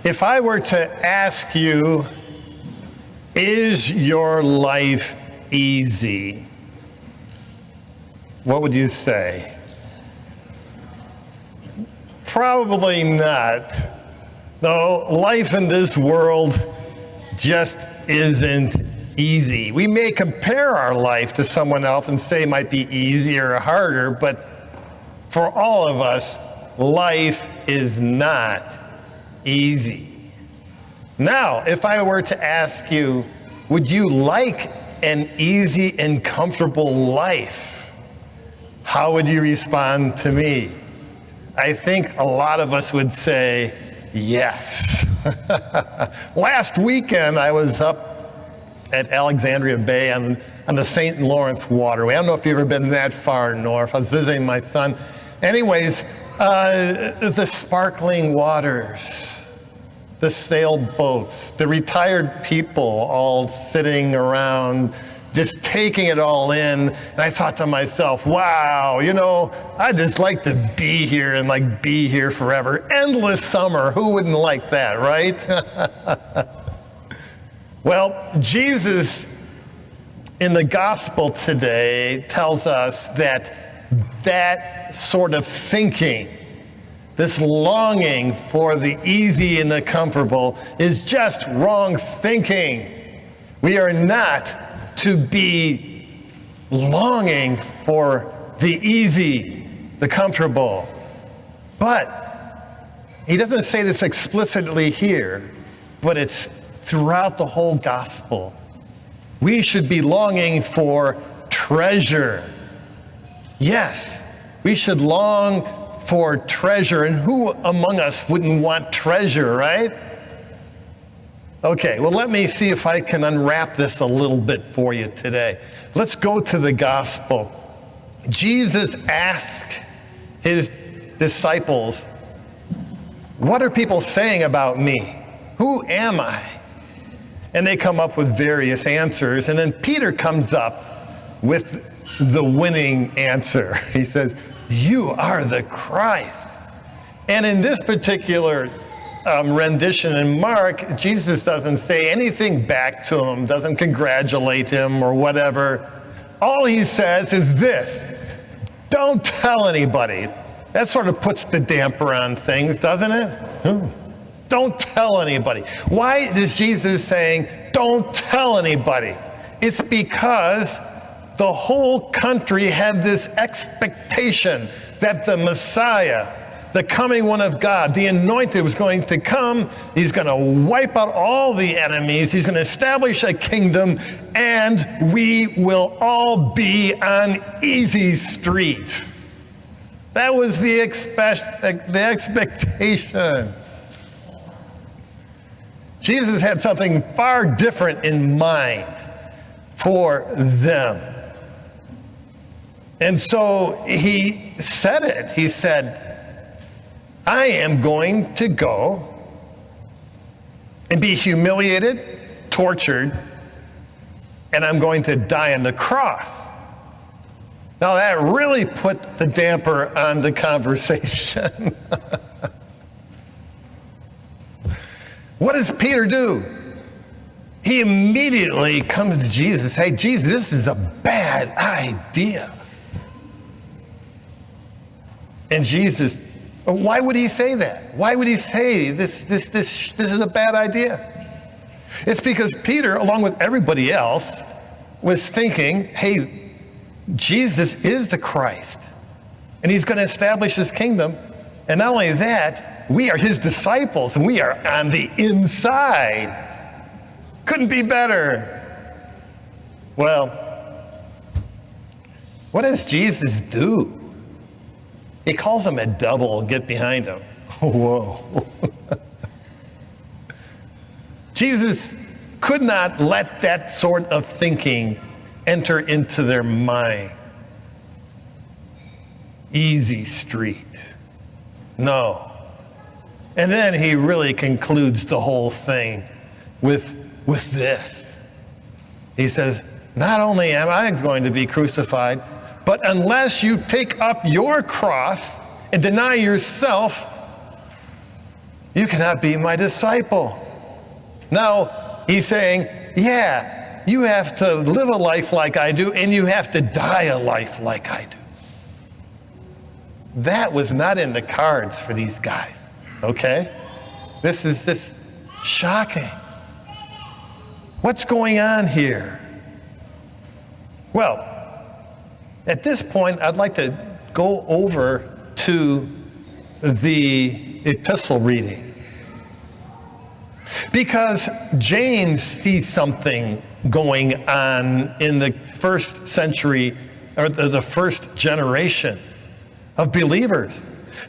If I were to ask you, is your life easy? What would you say? Probably not. No, life in this world just isn't easy. We may compare our life to someone else and say it might be easier or harder, but for all of us, life is not easy. Now, if I were to ask you, would you like an easy and comfortable life? How would you respond to me? I think a lot of us would say yes. Last weekend, I was up at Alexandria Bay on the St. Lawrence waterway. I don't know if you've ever been that far north. I was visiting my son. Anyways, the sparkling waters, the sailboats, the retired people all sitting around, just taking it all in. And I thought to myself, wow, I'd just like to be here and be here forever. Endless summer, who wouldn't like that, right? Well, Jesus in the gospel today tells us that sort of thinking, this longing for the easy and the comfortable, is just wrong thinking. We are not to be longing for the easy, the comfortable. But he doesn't say this explicitly here, but it's throughout the whole gospel. We should be longing for treasure. Yes, we should long for treasure. And who among us wouldn't want treasure, right? Okay, well, let me see if I can unwrap this a little bit for you today. Let's go to the gospel. Jesus asked his disciples, what are people saying about me? Who am I? And they come up with various answers. And then Peter comes up with the winning answer. He says, you are the Christ. And in this particular rendition in Mark, Jesus doesn't say anything back to him, doesn't congratulate him or whatever. All he says is this: don't tell anybody. That sort of puts the damper on things, doesn't it? Don't tell anybody. Why is Jesus saying, don't tell anybody? It's because the whole country had this expectation that the Messiah, the coming one of God, the anointed, was going to come. He's going to wipe out all the enemies. He's going to establish a kingdom, and we will all be on easy street. That was the expectation. Jesus had something far different in mind for them. And so he said it. He said, I am going to go and be humiliated, tortured, and I'm going to die on the cross. Now that really put the damper on the conversation. What does Peter do? He immediately comes to Jesus. Hey, Jesus, this is a bad idea. And Jesus, why would he say that? Why would he say this is a bad idea? It's because Peter, along with everybody else, was thinking, hey, Jesus is the Christ, and he's going to establish his kingdom. And not only that, we are his disciples, and we are on the inside. Couldn't be better. Well, what does Jesus do? He calls him a devil. Get behind him. Whoa. Jesus could not let that sort of thinking enter into their mind. Easy street. No. And then he really concludes the whole thing with this. He says, not only am I going to be crucified, but unless you take up your cross and deny yourself, You cannot be my disciple. Now, he's saying, yeah, you have to live a life like I do, and you have to die a life like I do. That was not in the cards for these guys, okay? This is shocking. What's going on here? Well, at this point, I'd like to go over to the epistle reading. Because James sees something going on in the first century, or the first generation of believers.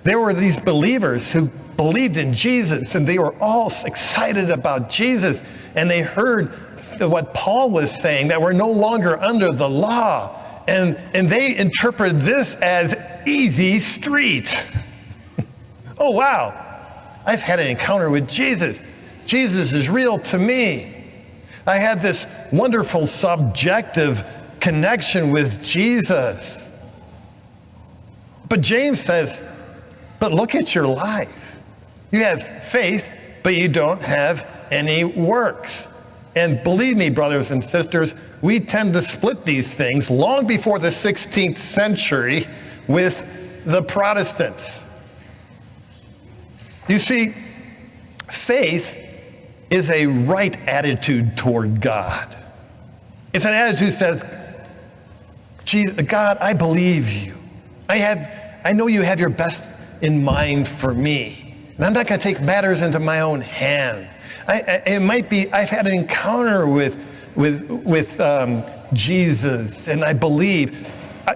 There were these believers who believed in Jesus, and they were all excited about Jesus, and they heard what Paul was saying, that we're no longer under the law, and they interpreted this as easy street. Oh, wow, I've had an encounter with Jesus. Jesus is real to me. I had this wonderful subjective connection with Jesus. But James says, but look at your life. You have faith, but you don't have any works. And believe me, brothers and sisters, we tend to split these things long before the 16th century with the Protestants. You see, faith is a right attitude toward God. It's an attitude that says, Jesus, God, I believe you. I know you have your best in mind for me. And I'm not going to take matters into my own hands. It might be I've had an encounter with Jesus, and I believe.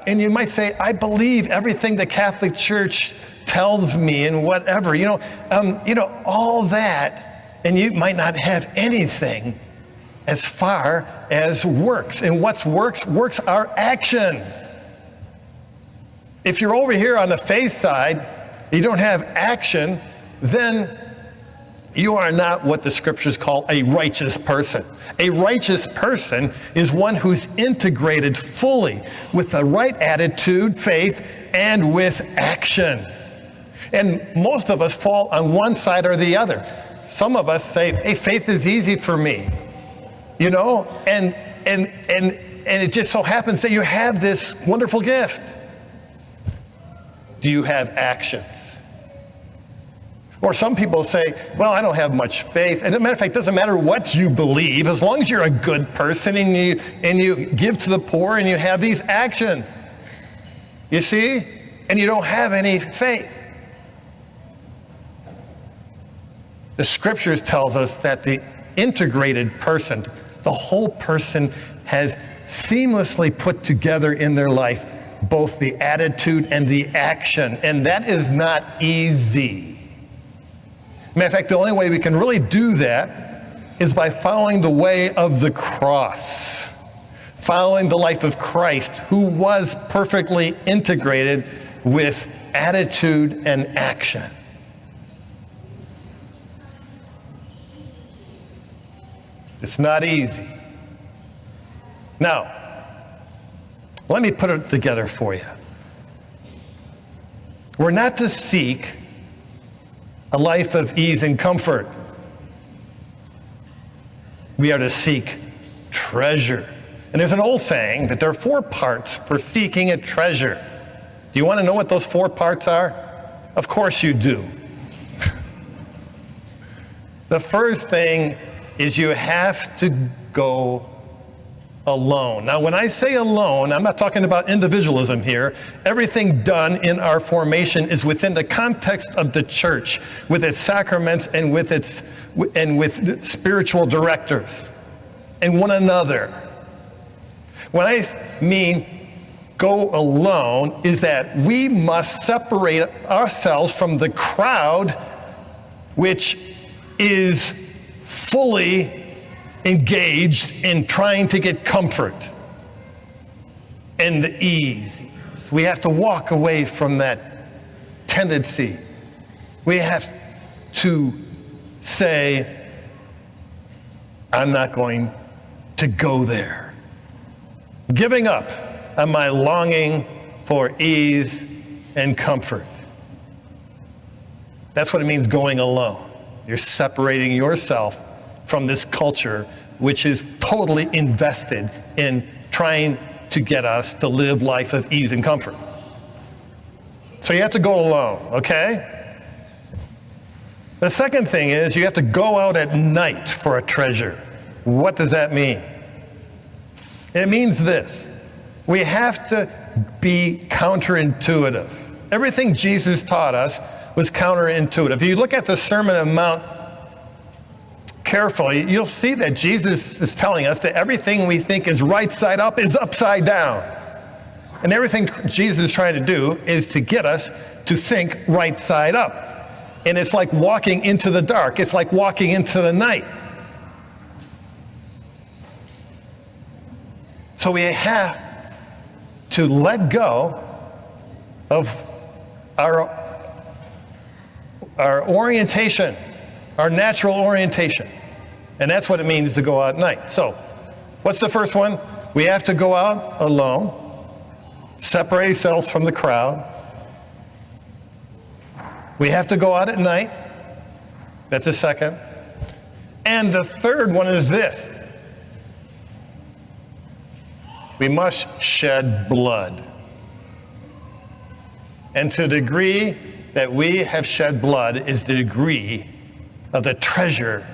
And you might say, I believe everything the Catholic Church tells me, and whatever. All that, and you might not have anything as far as works. And what's works? Works are action. If you're over here on the faith side, you don't have action, then you are not what the scriptures call a righteous person. A righteous person is one who's integrated fully with the right attitude, faith, and with action. And most of us fall on one side or the other. Some of us say, hey, faith is easy for me. And it just so happens that you have this wonderful gift. Do you have action? Or some people say, well, I don't have much faith. And as a matter of fact, it doesn't matter what you believe, as long as you're a good person and you give to the poor and you have these actions. You see? And you don't have any faith. The scriptures tells us that the integrated person, the whole person, has seamlessly put together in their life both the attitude and the action. And that is not easy. Matter of fact, the only way we can really do that is by following the way of the cross, following the life of Christ, who was perfectly integrated with attitude and action. It's not easy. Now, let me put it together for you. We're not to seek a life of ease and comfort. We are to seek treasure. And there's an old saying that there are 4 parts for seeking a treasure. Do you want to know what those 4 parts are? Of course you do. The first thing is you have to go alone. Now, when I say alone, I'm not talking about individualism here. Everything done in our formation is within the context of the church, with its sacraments and with spiritual directors and one another. When I mean go alone, is that we must separate ourselves from the crowd, which is fully engaged in trying to get comfort and ease. We have to walk away from that tendency. We have to say, I'm not going to go there. Giving up on my longing for ease and comfort. That's what it means going alone. You're separating yourself from this culture which is totally invested in trying to get us to live life of ease and comfort. So you have to go alone, okay? The second thing is you have to go out at night for a treasure. What does that mean? It means this. We have to be counterintuitive. Everything Jesus taught us was counterintuitive. If you look at the Sermon on the Mount carefully, you'll see that Jesus is telling us that everything we think is right side up is upside down. And everything Jesus is trying to do is to get us to think right side up. And it's like walking into the dark. It's like walking into the night. So we have to let go of our orientation, our natural orientation. And that's what it means to go out at night. So what's the first one? We have to go out alone, separate ourselves from the crowd. We have to go out at night. That's the second. And the third one is this. We must shed blood. And to the degree that we have shed blood is the degree of the treasure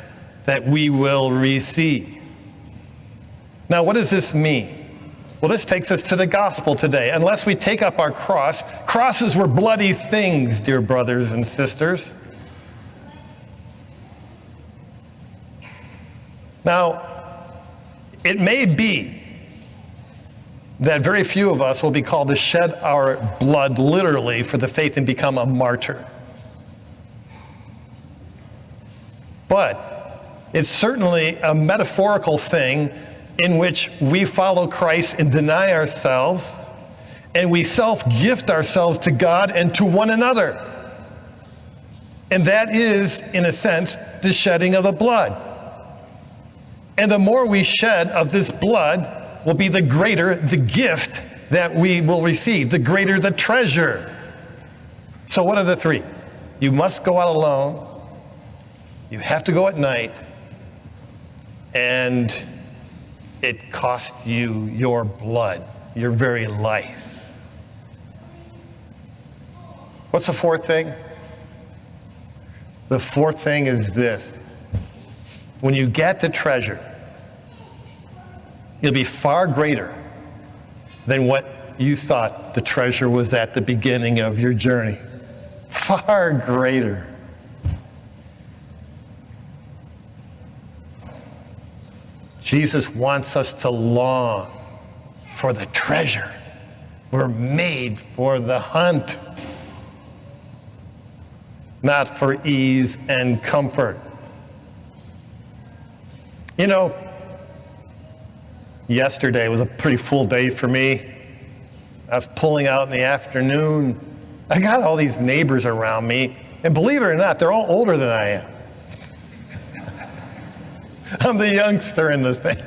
that we will receive. Now, what does this mean? Well, this takes us to the gospel today. Unless we take up our cross, crosses were bloody things, dear brothers and sisters. Now, it may be that very few of us will be called to shed our blood literally for the faith and become a martyr. But it's certainly a metaphorical thing in which we follow Christ and deny ourselves, and we self-gift ourselves to God and to one another. And that is, in a sense, the shedding of the blood. And the more we shed of this blood will be the greater the gift that we will receive, the greater the treasure. So what are the three? You must go out alone, you have to go at night, and it costs you your blood, your very life. What's the fourth thing? The fourth thing is this. When you get the treasure, it'll be far greater than what you thought the treasure was at the beginning of your journey. Far greater. Jesus wants us to long for the treasure. We're made for the hunt, not for ease and comfort. You know, yesterday was a pretty full day for me. I was pulling out in the afternoon. I got all these neighbors around me, and believe it or not, they're all older than I am. I'm the youngster in the thing.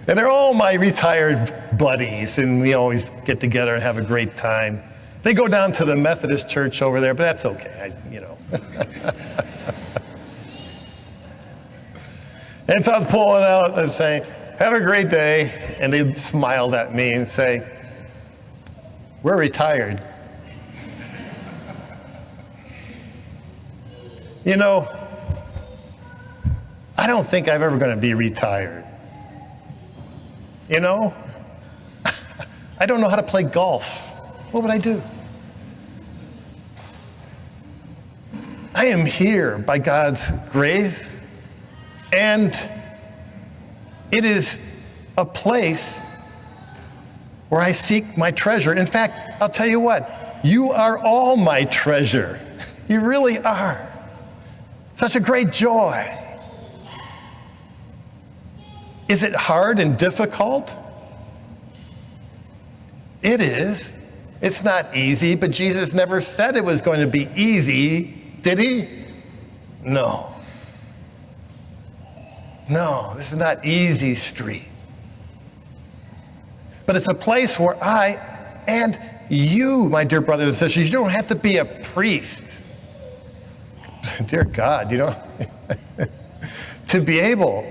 And they're all my retired buddies, and we always get together and have a great time. They go down to the Methodist church over there, but that's okay, And so I was pulling out and saying, have a great day. And they smiled at me and say, we're retired. You know, I don't think I'm ever going to be retired. You know, I don't know how to play golf. What would I do? I am here by God's grace, and it is a place where I seek my treasure. In fact, I'll tell you what, you are all my treasure. You really are. Such a great joy. Is it hard and difficult? It is. It's not easy, but Jesus never said it was going to be easy, did he? No. No, this is not easy street. But it's a place where I and you, my dear brothers and sisters, you don't have to be a priest Dear God, to be able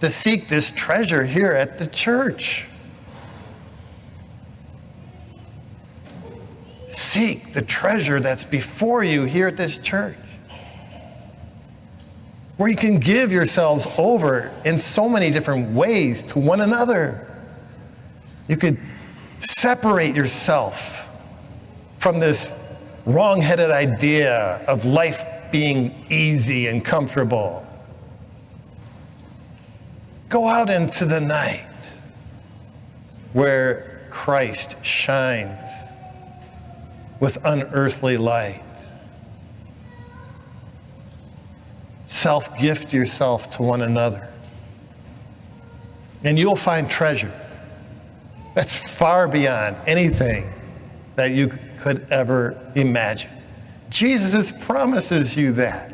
to seek this treasure here at the church. Seek the treasure that's before you here at this church, where you can give yourselves over in so many different ways to one another. You could separate yourself from this wrong-headed idea of life being easy and comfortable. Go out into the night where Christ shines with unearthly light. Self-gift yourself to one another, and you'll find treasure that's far beyond anything that you could ever imagine. Jesus promises you that.